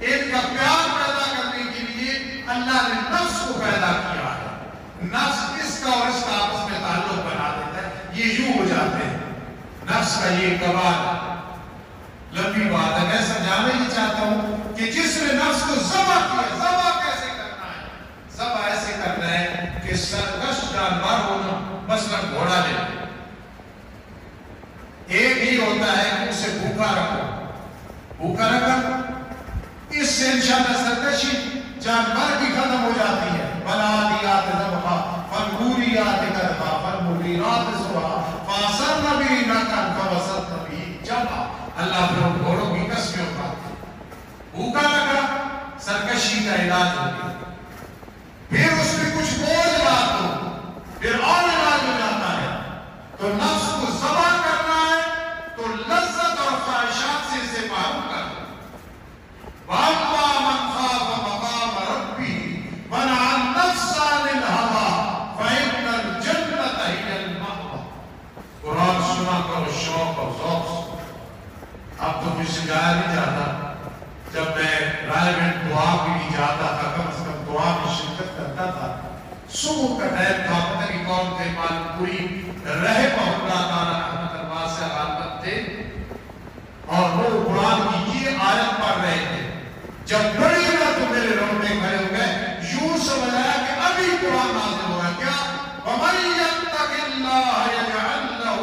A: ایک کا پیار پیدا کرنے کے لیے اللہ نے نفس کو پیدا کیا ہے. نفس اس کا اور اس کا آپس میں تعلق بنا دیتا ہے. یہ یوں ہو جاتے ہیں. نفس کا یہ کمال لمبی بات ہے. میں سمجھانا ہی چاہتا ہوں کہ جس نے نفس کو ذبح کیا، ذبح کیسے کرنا ہے؟ ذبح ایسے کرنا ہے کہ سرکش جانور ہونا، مثلا گھوڑا لے لیں. ایک ہی ہوتا ہے کہ اسے بھوکا رکھو، بھوکا رکھا، اس سے انشاءاللہ سرکشی جانور کی ختم ہو جاتی ہے. بلادیات ذبحا فالموریات قدحا فالمغیرات صبحا فاثرن به نقعا فوسطن به جمعا. اللہ پھر گھوڑوں کی قسمیں اٹھاتے ہیں. بھوکا رکھا، سرکشی کا علاج ہو گیا. پھر اس میں کچھ بوجھ ڈال دو، پھر اور علاج ہو جاتا ہے. تو نفس کو ذبح کرنا ہے تو لذت اور خواہشات سے اسے محروم کر دو. وَأَمَّا مَنْ خَافَ مَقَامَ رَبِّهِ وَنَهَى النَّفْسَ عَنِ الْهَوَىٰ فَإِنَّ الْجَنَّةَ هِيَ الْمَأْوَىٰ. قرآن سنا کرو شوق اور ذوق سے. اب تو مجھ سے جایا نہیں جاتا. جب میں رائے گنج دعا کے لیے جاتا تھا، کم از کم دعا میں شرکت کرتا تھا. صبح کا ٹائم تھا، پتہ نہیں کون تھے، معلوم پوری رحمہ اللہ تعالیٰ رحمت اللہ سے عالمت تھے، اور وہ قرآن کی یہ آیت پڑھ رہے تھے. جب بڑی نا تو میرے روٹے کھڑے ہو گئے. یوں سمجھ آیا کہ ابھی قرآن نازل ہو رہا. کیا؟ وَمَن يَتَّقِ اللَّهَ يَجْعَلْ لَهُ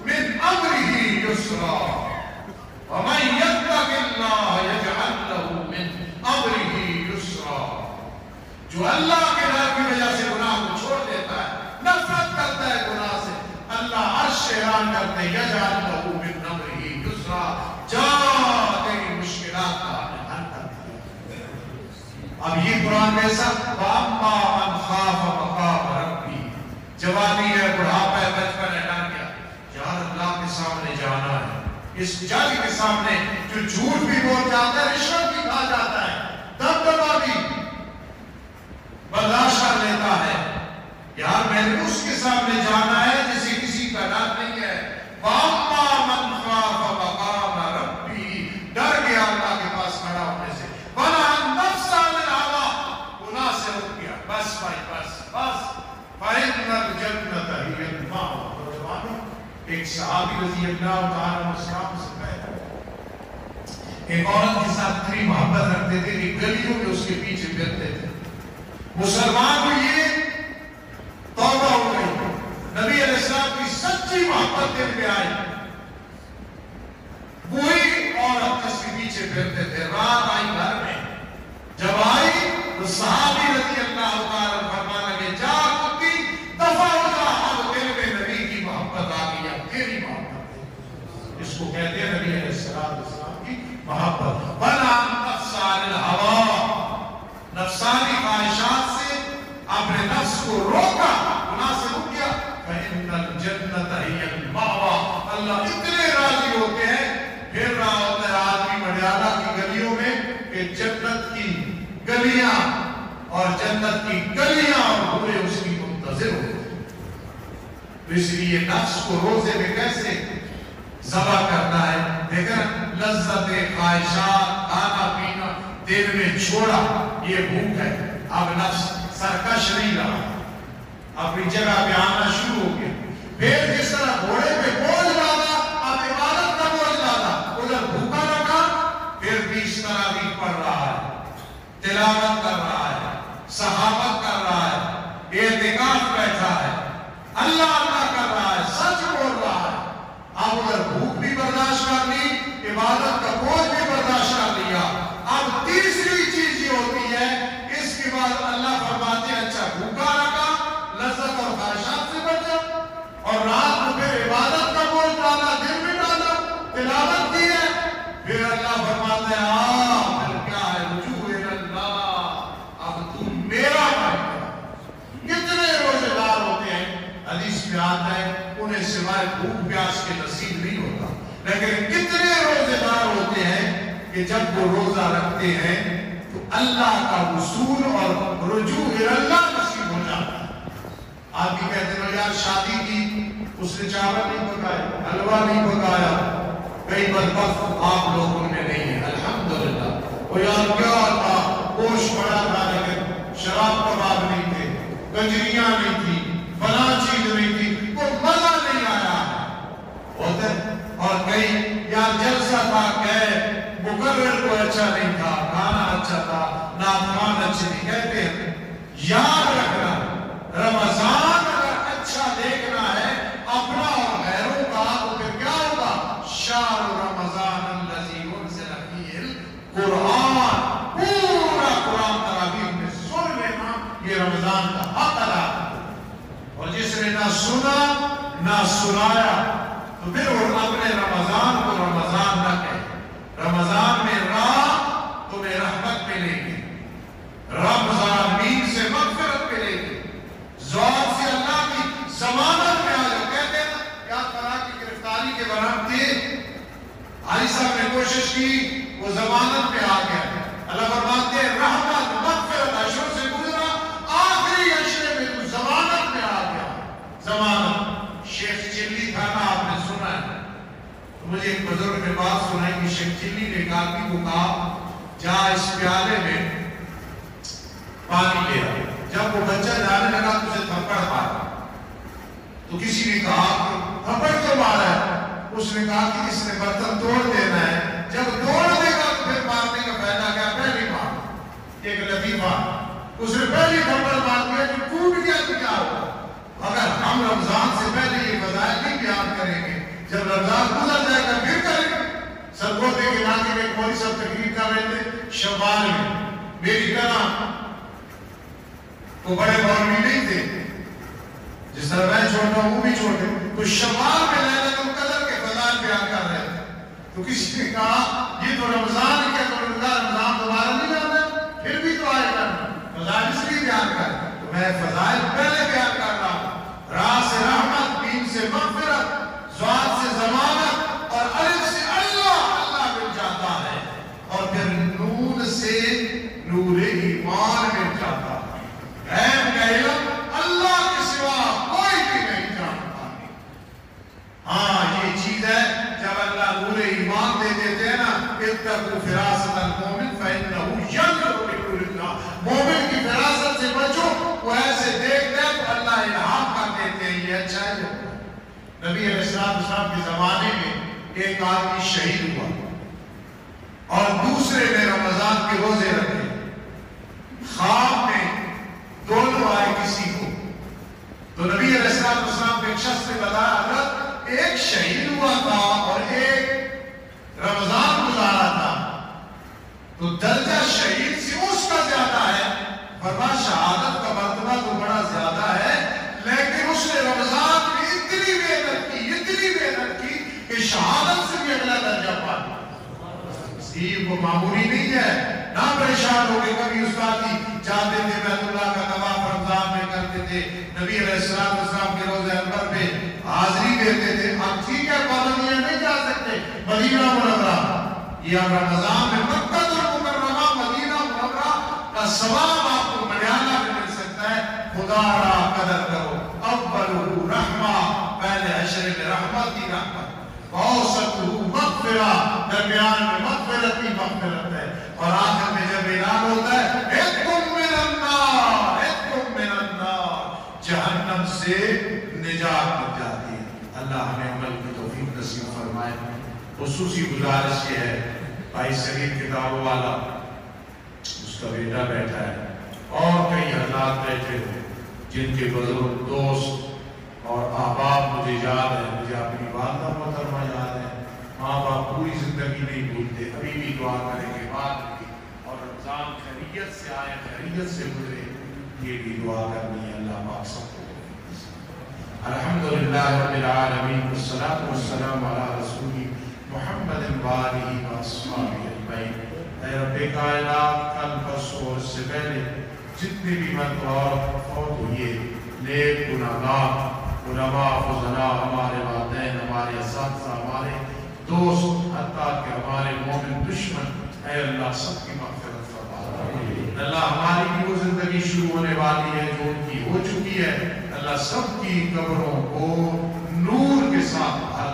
A: مِنْ أَمْرِهِ يُسْرًا. وَمَن يَتَّقِ اللَّهَ يَجْعَلْ لَهُ مِنْ أَمْرِهِ يُسْرًا. جو اللہ کے ڈر کی وجہ سے گناہ کو چھوڑ دیتا ہے، نفرت کرتا ہے گناہ سے، اللہ عرش اعلان کرتے ہیں یجعل لہ من امرہ یسرا. جا تیری مشکلات کا حل کر دیا. اب یہ قرآن کیسا؟ وَأَمَّا مَنْ خَافَ مَقَامَ رَبِّهِ. جوانی ہے، بڑھاپا ہے، بچپن ہے، ڈر گیا، یار اللہ کے سامنے جانا ہے. اس جج کے سامنے جو جھوٹ بھی بول جاتا ہے، رشوت بھی کھا جاتا ہے، دبدبا بھی برداشت کر لیتا ہے. یار میں نے اس کے سامنے جانا ہے جسے کسی کا ڈر نہیں ہے. وَأَمَّا مَنْ خَافَ مَقَامَ رَبِّهِ. ڈر گیا اللہ کے پاس کھڑا ہونے سے. وَنَهَى النَّفْسَ عَنِ الْهَوَىٰ. گناہ سے رک گیا. بس بھائی بس بس. فَإِنَّ الْجَنَّةَ هِيَ الْمَأْوَىٰ. ایک صحابی رضی اللہ تعالیٰ عنہ سے پہلے ایک عورت کے ساتھ اتنی محبت رکھتے تھے کہ گلیوں میں اس کے پیچھے پھرتے تھے. مسلمان کو یہ توبہ ہو گئی. نبی علیہ السلام کی سچی محبت دل میں آئی. وہی عورت اس کے پیچھے پھرتے تھے. رات آئی گھر میں. جب آئی تو صحابی رضی اللہ تعالیٰ فرمانے لگے جا کتی دفع ہو جا. اب دل میں نبی کی محبت آ گئی. اب تیری محبت. اس کو کہتے ہیں نبی علیہ السلام کی محبت. وَنَهَى النَّفْسَ عَنِ الْهَوَىٰ. نفسانی خواہشات سے اپنے نفس کو روکا، گناہ سے رک گیا. فَإِنَّ الْجَنَّةَ هِيَ الْمَأْوَىٰ. اللہ اتنے راضی ہوتے ہیں. پھر رہا ہوتا ہے آدمی مڈیالہ کی گلیوں میں کہ جنت کی گلیاں اور جنت کی گلیاں اور بورے اس کی منتظر ہوتے ہیں. تو اس لیے نفس کو روزے میں کیسے ذبح کرنا ہے؟ دیکھیں لذت خواہشات، کھانا پینا دل میں چھوڑا، یہ بھوک ہے. اب نفس سرکش نہیں رہا، اپنی جگہ پہ آنا شروع ہو گیا. پھر جس طرح گھوڑے پہ بوجھ ڈالا، اب عبادت کا بوجھ ڈالا. ادھر بھوکا رکھا، پھر بھی اس طرح بھی پڑھ رہا ہے، تلاوت کر رہا ہے، صحابت کر رہا ہے، اعتکاف بیٹھا ہے، اللہ اللہ کر رہا ہے، سچ بول رہا ہے. اب ادھر بھوک بھی برداشت کر لی، عبادت کا بوجھ بھی برداشت کر لیا. اب تیسری چیز یہ ہوتی ہے، اس کے بعد اللہ فرماتے ہیں اچھا بھوکا رکھا، لذت اور خواہشات سے بچا، اور رات میں پھر عبادت کا بوجھ ڈالا، دل میں ڈالا، تلاوت کی ہے. پھر اللہ فرماتے ہیں پھر کیا ہے؟ رجوع اللہ. اب تم میرا بھائی. کتنے روزے دار ہوتے ہیں، حدیث میں آتا ہے انہیں سوائے بھوک پیاس کے نصیب نہیں ہوتا. لیکن کتنے روزے دار ہوتے ہیں کہ کہ جب وہ روزہ رکھتے ہیں تو اللہ کا وصول اور رجوع اللہ نصیب ہو جاتا ہے۔ آپ بھی کہتے ہیں یار شادی کی، اس نے چاول نہیں پکایا، حلوہ نہیں پکایا، کئی بدبخت آپ لوگوں میں نہیں ہے۔ الحمدللہ وہ یار کیا تھا، گوشت بڑا تھا لیکن شراب کباب نہیں تھے، گجریاں نہیں تھی، فلاں چیز نہیں تھی، وہ مزہ نہیں آیا ہوتا ہے۔ اور کئی یار جلسہ تھا کہ مقرر کو اچھا نہیں تھا، کھانا اچھا تھا، ناظران اچھے نہیں، کہتے ہیں یاد رکھنا رمضان اگر اچھا دیکھنا ہے اپنا اور غیروں کا تو پھر کیا ہوگا؟ شہر رمضان الذی انزل فیہ القرآن، پورا قرآن تراویح میں سن لینا، یہ رمضان کا حق ادا ہے۔ اور جس نے نہ سنا نہ سنایا تو پھر وہ اپنے رمضان کو رمضان نہ کہے۔ رمضان میں راہ تمہیں رحمت ملے گی، رمضان مین سے مغفرت ملے گی، زوال سے اللہ کی ضمانت میں آ جاؤ۔ کہتے ہیں کیا طرح کی گرفتاری کے برہم تھے، علی صاحب نے کوشش کی، وہ ضمانت میں آ گیا۔ اللہ فرماتے ہیں رحمت مغفرت عشروں سے گزرا، آخری عشرے میں تو ضمانت میں آ گیا۔ ضمانت شیخ چلی تھا نا، آپ نے سنا ہے، مجھے ایک بزرگ نے بات سنائی کہ شیخ چلی نے کافی کو کہا جا اس پیالے میں پانی لے آئے۔ جب وہ بچہ جانے لگا تو اسے تھپڑ مارا، تو کسی نے کہا تھپڑ کیوں مارا ہے؟ اس نے کہا کہ اس نے برتن توڑ دینا ہے، جب توڑ دے گا تو پھر مارنے کا فائدہ کیا؟ پہلی مار ایک لطیفہ، اس نے پہلی تھپڑ مار دیا کہ ٹوٹ گیا تو کیا ہوگا؟ اگر ہم رمضان سے پہلے یہ فضائل نہیں بیان کریں گے، جب رمضان گزر جائے گا پھر کریں گے۔ سرگوتے کے علاقے میں کوئی سب تقریر کر رہے تھے شوال میں، میری طرح وہ بڑے مولوی نہیں تھے، جس طرح میں چھوٹا ہوں وہ بھی چھوٹے، تو شوال میں لیلۃ القدر کے فضائل بیان کر رہے تھے۔ تو کسی نے کہا یہ تو رمضان ہے، کیا رمضان دوبارہ نہیں جانا ہے؟ پھر بھی تو آئے گا، فضائل اس لیے بیان کر، تو میں فضائل پہلے بیان کر رہا ہوں۔ راہ سے رحمت، دین سے مغفرت، ذات سے ضمانت اور الف سے اللہ مل جاتا ہے، اور پھر نون سے نور ایمان مل جاتا ہے۔ غیب کا علم اللہ کے سوا کوئی بھی نہیں جانتا۔ ہاں یہ چیز ہے جب اللہ نور ایمان دے دیتے ہیں نا، اتقوا فراست المومن فإنه ينظر لنور اللہ، مومن کی فراست سے بچو، وہ ایسے دیکھتے ہیں تو اللہ الہام کر دیتے ہیں یہ اچھا ہے۔ نبی علیہ السلام کے زمانے میں ایک آدمی شہید ہوا اور دوسرے نے رمضان کے روزے رکھے، خواب میں دونوں آئے کسی کو، تو نبی علیہ السلام کو ایک شخص نے بتایا حضرت ایک شہید ہوا تھا اور ایک رمضان گزارا تھا، تو درجہ شہید سے اس کا زیادہ ہے، فرمایا شہادت کا مرتبہ تو بڑا زیادہ ہے، لیکن اس نے رمضان میں اتنی محنت کی کہ شہادت سے بھی اگلا درجہ پا لیا۔ وہ معمولی نہیں ہے، نہ پریشان ہو گئے۔ کبھی استاد جاتے تھے بیت اللہ کا طواف رمضان میں کرتے تھے، نبی علیہ السلام کے روزہ انور پہ حاضری دیتے تھے۔ اب ٹھیک ہے پابندیاں نہیں جا سکتے مدینہ منورہ، یہ رمضان میں مکہ المکرمہ مدینہ منورہ کا ثواب آپ کو ملیالہ میں مل سکتا ہے۔ خدا را قدر کرو، اولہ رحمہ، پہلے عشرے میں رحمت ہی رحمت، اوسطہ مغفرہ، درمیان میں مغفرت ہی مغفرت ہے، اور آخر میں جب اعلان ہوتا ہے اتقوا من النار، اتقوا من النار، جہنم سے نجات مل جاتی ہے۔ اللہ ہمیں عمل کی توفیق نصیب فرمائے۔ خصوصی گزارش یہ ہے، بھائی صغیر کتابوں والا اس کا بیٹا بیٹھا ہے اور کئی حضرات بیٹھے ہوئے جن کے بزرگ دوست اور احباب مجھے یاد ہے، مجھے اپنی والدہ محترمہ یاد ہے، ماں باپ پوری زندگی نہیں بھولتے، ابھی بھی دعا کریں گے بعد بھی، اور رمضان خیریت سے آئے خیریت سے گزرے، یہ بھی دعا کرنی ہے۔ اللہ پاک سب کو الحمدللہ رب العالمین، والصلاة والسلام علی رسول محمد وآلہ واصحابہ اجمعین۔ اے رب کائنات، کل پرسوں اور اس سے پہلے جتنے بھی مرتبہ فوت ہوئے نیک گناہگار علماء فضلاء، ہمارے والدین، ہمارے اساتذہ، ہمارے دوست، حتیٰ کہ ہمارے مومن دشمن اے اللہ سب کی مغفرت فرما۔ اللہ ہماری بھی وہ زندگی شروع ہونے والی ہے جو ان کی ہو چکی ہے، اللہ سب کی قبروں کو نور کے ساتھ بھر۔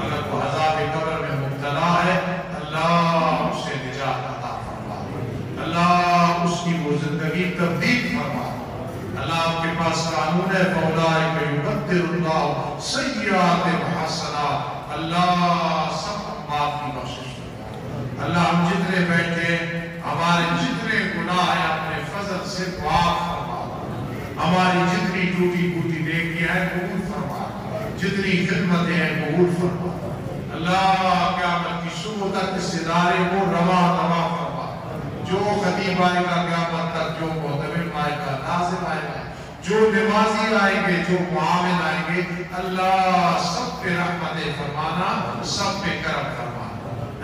A: اگر وہ عذاب قبر میں مبتلا ہے اللہ اسے نجات عطا فرما، اللہ اس کی وہ زندگی تبدیل فرما۔ اللہ آپ کے پاس قانون ہے فَأُولَٰئِکَ يُبَدِّلُ اللَّهُ سَیِّئَاتِهِمْ حَسَنَاتٍ، اللہ سب معاف کی بخشش فرما۔ اللہ ہم جتنے بیٹھے ہمارے جتنے گناہ ہیں اپنے فضل سے معاف فرما، ہماری جتنی ٹوٹی پھوٹی نیکیاں ہیں قبول فرما، جتنی خدمتیں ہیں قبول فرما۔ اللہ قیامت کی صبح تک اس ادارے کو رواں رواں فرما، جو خطیب آئے گا قیامت تک، جو معتمد آئے گا، ناظم آئے گا، جو نمازی آئیں گے، جو معاون آئیں گے، اللہ سب پہ رحمت فرمانا، سب پہ کرم فرمانا۔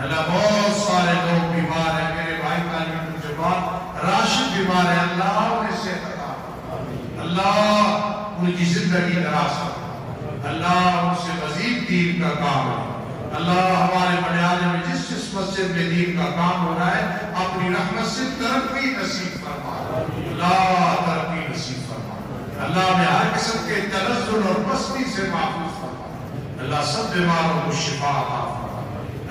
A: اللہ بہت سارے لوگ بیمار ہیں، میرے بھائی طالب الجوان راشد بیمار ہے، اللہ انہیں صحت عطا فرما، اللہ ان کی زندگی دراز فرما، اللہ ان سے مزید دین کا کام ہے۔ اللہ ہمارے بڑیالے میں جس جس مسجد میں دین کا کام ہو رہا ہے اپنی رحمت سے ترقی نصیب فرما، اللہ ترقی نصیب فرما، اللہ میں ہر قسم کے تنزل اور پستی سے محفوظ فرما، اللہ سب بیماروں کو شفا عطا فرما۔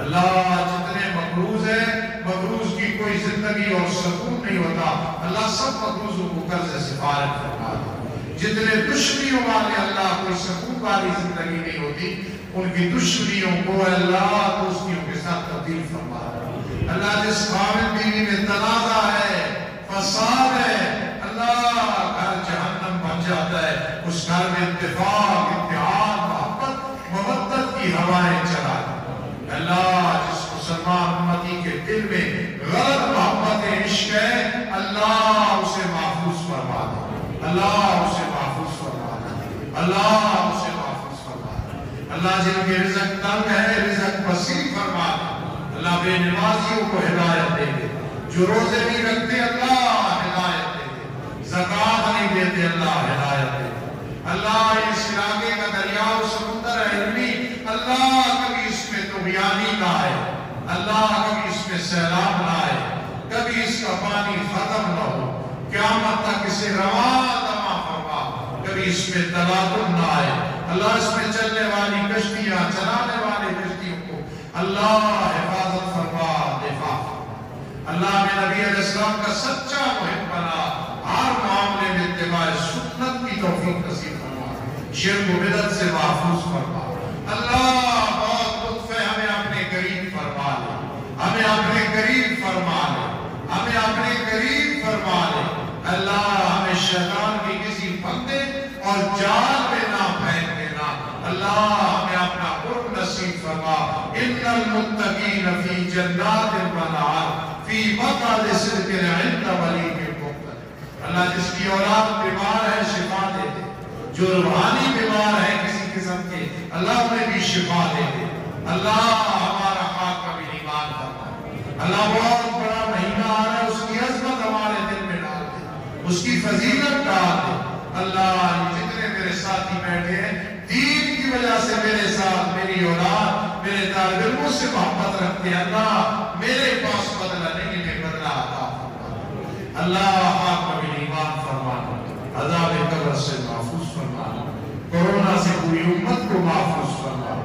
A: اللہ جتنے مقروض ہیں، مقروض کی کوئی زندگی اور سکون نہیں ہوتا، اللہ سب مقروضوں کو قرض سے فارغ فرما۔ جتنے دشمنیوں والے اللہ کوئی سکون والی زندگی نہیں ہوتی، ان کی دشمنیوں کو اللہ دوستیوں کے ساتھ تبدیل فرما۔ اللہ جس خاوند بیوی میں تنازع ہے، فساد ہے، اللہ گھر جہنم بن جاتا ہے، اس گھر میں اتفاق، اتحاد، محبت، مودت کی ہوائیں چلا۔ اللہ جس مسلمان امتی کے دل میں غلط محبت عشق ہے اللہ اسے محفوظ فرما دے، اللہ اسے محفوظ فرما دے، اللہ اسے محفوظ فرما دے۔ اللہ جن کے رزق تنگ ہے رزق وسیع فرما دے، اللہ بے نمازیوں کو ہدایت دے دے، جو روزے نہیں رکھتے اللہ ہدایت دے دے، زکوٰۃ نہیں دیتے اللہ ہدایت دے دے۔ اللہ اس علاقے کا دریاؤ سمندر ہے علمی، اللہ کبھی اس میں طغیانی نہ آئے، اللہ کبھی اس میں سیلاب نہ آئے، کبھی اس کا پانی ختم نہ ہو، قیامت تک اسے رواں دواں فرما، کبھی اس میں تلاطم نہ آئے۔ اللہ اس میں چلنے والی کشتیاں، چلانے والے کشتیوں کو اللہ حفاظت فرما، دفاع فرما۔ اللہ میں نبی علیہ السلام کا سچا محب بنا، ہر معاملے میں اتباع سنت کی توفیق نصیب فرما، شرک و بدعت سے محفوظ فرما۔ اللہ بہت لطف ہے، ہمیں اپنے قریب فرما لے، ہمیں اپنے قریب فرما لے، ہمیں اپنے قریب فرما لے۔ اللہ ہمیں شیطان کی کسی پھندے اور جال میں نہ پھینک دینا، اللہ ہمیں اپنا قرب نصیب فرما۔ ان المتقین فی جنات و نہر فی مقعد صدق عند ملیک مقتدر۔ اللہ جس کی اولاد بیمار ہے شفا دے دے، جو روحانی بیمار ہے کسی قسم کے اللہ انہیں بھی شفا دے دے۔ اللہ ہمارا خاتمہ بھی ایمان فرما۔ اللہ بہت بڑا مہینہ آ رہا ہے، اس کی عظمت ہمارے دل میں ڈال دے، اس کی فضیلت ڈال دے۔ اللہ جتنے میرے ساتھی بیٹھے ہیں دین کی وجہ سے میرے ساتھ میری اولاد میرے طالب علموں سے محبت رکھتے ہیں، اللہ میرے پاس بدلہ نہیں میں بدلہ عطا فرما۔ اللہ خاتمہ بھی ایمان فرما، عذاب قبر سے محفوظ فرما، کورونا سے پوری امت کو محفوظ فرما،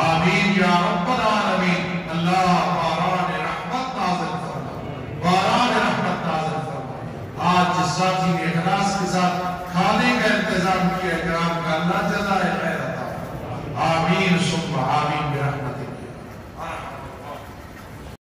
A: آمین یا رب العالمین۔ اللہ باران رحمت نازل فرما، باران رحمت نازل فرما۔ آج جس ساتھی نے اخلاص کے ساتھ کھانے کا انتظام کیا، اکرام کا اللہ جزا